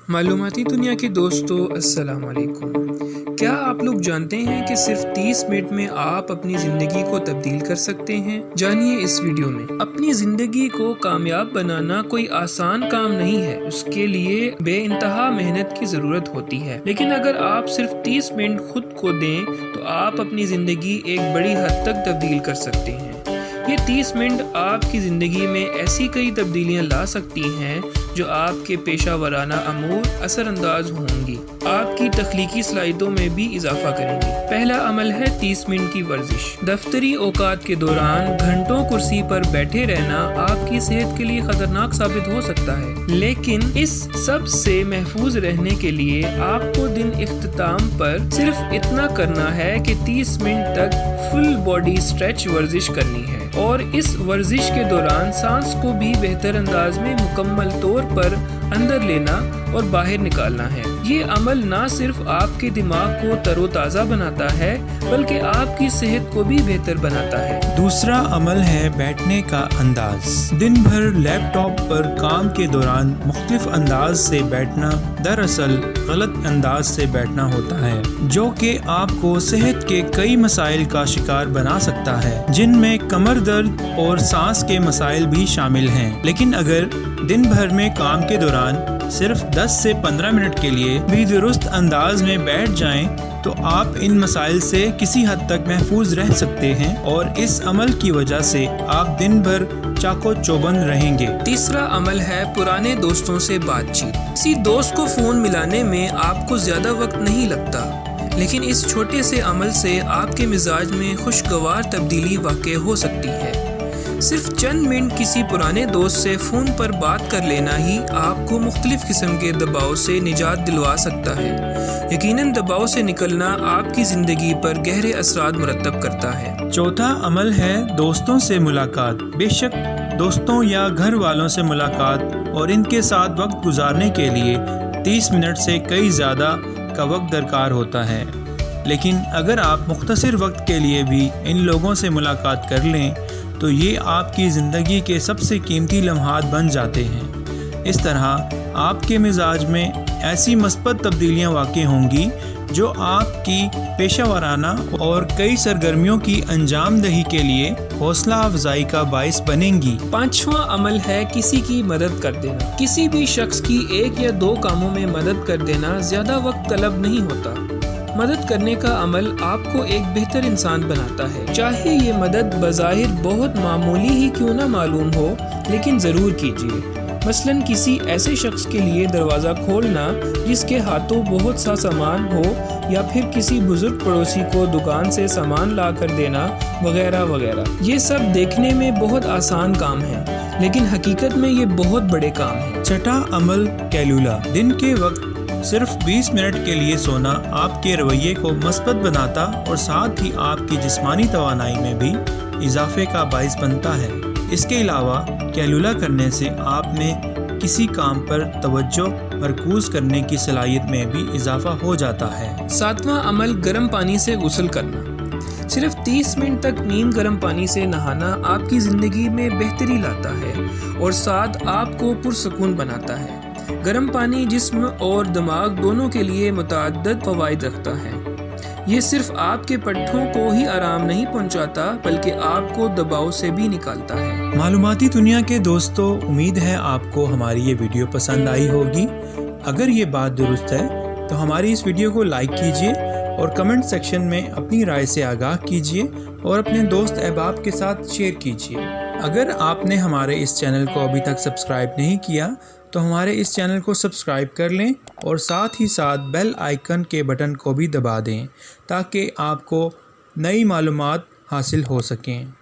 मालूमाती दुनिया के दोस्तों, अस्सलाम वालेकुम। क्या आप लोग जानते हैं कि सिर्फ 30 मिनट में आप अपनी ज़िंदगी को तब्दील कर सकते हैं? जानिए इस वीडियो में। अपनी ज़िंदगी को कामयाब बनाना कोई आसान काम नहीं है, उसके लिए बेइंतहा मेहनत की ज़रूरत होती है। लेकिन अगर आप सिर्फ 30 मिनट खुद को दें तो आप अपनी ज़िंदगी एक बड़ी हद तक तब्दील कर सकते हैं। ये 30 मिनट आपकी ज़िंदगी में ऐसी कई तब्दीलियाँ ला सकती हैं जो आपके पेशा वराना अमूर असरअंदाज होंगी, आपकी तख्लीकी सलाहियतों में भी इजाफा करेंगी। पहला अमल है 30 मिनट की वर्जिश। दफ्तरी औकात के दौरान घंटों कुर्सी पर बैठे रहना आपकी सेहत के लिए खतरनाक साबित हो सकता है, लेकिन इस सब से महफूज रहने के लिए आपको दिन इख्तिताम पर सिर्फ इतना करना है कि 30 मिनट तक फुल बॉडी स्ट्रेच वर्जिश करनी है और इस वर्जिश के दौरान सांस को भी बेहतर अंदाज में मुकम्मल तौर पर अंदर लेना और बाहर निकालना है। ये अमल ना सिर्फ आपके दिमाग को तरोताज़ा बनाता है बल्कि आपकी सेहत को भी बेहतर बनाता है। दूसरा अमल है बैठने का अंदाज। दिन भर लैपटॉप पर काम के दौरान मुख्तलिफ अंदाज से बैठना दरअसल गलत अंदाज से बैठना होता है, जो कि आपको सेहत के कई मसाइल का शिकार बना सकता है, जिनमें कमर दर्द और सांस के मसाइल भी शामिल हैं। लेकिन अगर दिन भर में काम के दौरान सिर्फ 10 से 15 मिनट के लिए भी दुरुस्त अंदाज में बैठ जाएं तो आप इन मसाइल से किसी हद तक महफूज रह सकते हैं और इस अमल की वजह से आप दिन भर चाको चौबंद रहेंगे। तीसरा अमल है पुराने दोस्तों से बातचीत। किसी दोस्त को फोन मिलाने में आपको ज्यादा वक्त नहीं लगता, लेकिन इस छोटे से अमल से आपके मिजाज में खुशगवार तब्दीली वाक़ई हो सकती है। सिर्फ चंद मिनट किसी पुराने दोस्त से फ़ोन पर बात कर लेना ही आपको मुख्तलिफ किस्म के दबाव से निजात दिलवा सकता है। यकीनन दबाव से निकलना आपकी ज़िंदगी पर गहरे असरात मुरतब करता है। चौथा अमल है दोस्तों से मुलाकात। बेशक दोस्तों या घर वालों से मुलाकात और इनके साथ वक्त गुजारने के लिए 30 मिनट से कई ज़्यादा का वक्त दरकार होता है, लेकिन अगर आप मुख्तसर वक्त के लिए भी इन लोगों से मुलाकात कर लें तो ये आपकी ज़िंदगी के सबसे कीमती लम्हात बन जाते हैं। इस तरह आपके मिजाज में ऐसी मस्बत तब्दीलियाँ वाक़ई होंगी जो आपकी पेशा वराना और कई सरगर्मियों की अंजाम दही के लिए हौसला अफजाई का बाइस बनेंगी। पांचवा अमल है किसी की मदद कर देना। किसी भी शख्स की 1 या 2 कामों में मदद कर देना ज़्यादा वक्त तलब नहीं होता। मदद करने का अमल आपको एक बेहतर इंसान बनाता है, चाहे ये मदद बज़ाहिर बहुत मामूली ही क्यों ना मालूम हो, लेकिन ज़रूर कीजिए। मसलन किसी ऐसे शख्स के लिए दरवाज़ा खोलना जिसके हाथों बहुत सा सामान हो, या फिर किसी बुजुर्ग पड़ोसी को दुकान से सामान ला कर देना वगैरह वगैरह। ये सब देखने में बहुत आसान काम है, लेकिन हकीकत में ये बहुत बड़े काम हैं। छठा अमल कैलूला। दिन के वक्त सिर्फ 20 मिनट के लिए सोना आपके रवैये को मस्बत बनाता और साथ ही आपकी जिस्मानी तवानाई में भी इजाफे का बाइस बनता है। इसके अलावा कैलूला करने से आप में किसी काम पर तवज्जो मरकूज करने की सलाहियत में भी इजाफा हो जाता है। सातवां अमल गर्म पानी से गुस्ल करना। सिर्फ 30 मिनट तक नीम गर्म पानी से नहाना आपकी ज़िंदगी में बेहतरी लाता है और साथ आपको पुरसकून बनाता है। गर्म पानी जिस्म और दिमाग दोनों के लिए मुतअद्दिद फ़वाइद रखता है। ये सिर्फ आपके पट्ठों को ही आराम नहीं पहुंचाता बल्कि आपको दबाव से भी निकालता है। मालूमाती दुनिया के दोस्तों, उम्मीद है आपको हमारी ये वीडियो पसंद आई होगी। अगर ये बात दुरुस्त है तो हमारी इस वीडियो को लाइक कीजिए और कमेंट सेक्शन में अपनी राय से आगाह कीजिए और अपने दोस्त अहबाब के साथ शेयर कीजिए। अगर आपने हमारे इस चैनल को अभी तक सब्सक्राइब नहीं किया तो हमारे इस चैनल को सब्सक्राइब कर लें और साथ ही साथ बेल आइकन के बटन को भी दबा दें ताकि आपको नई मालूमात हासिल हो सकें।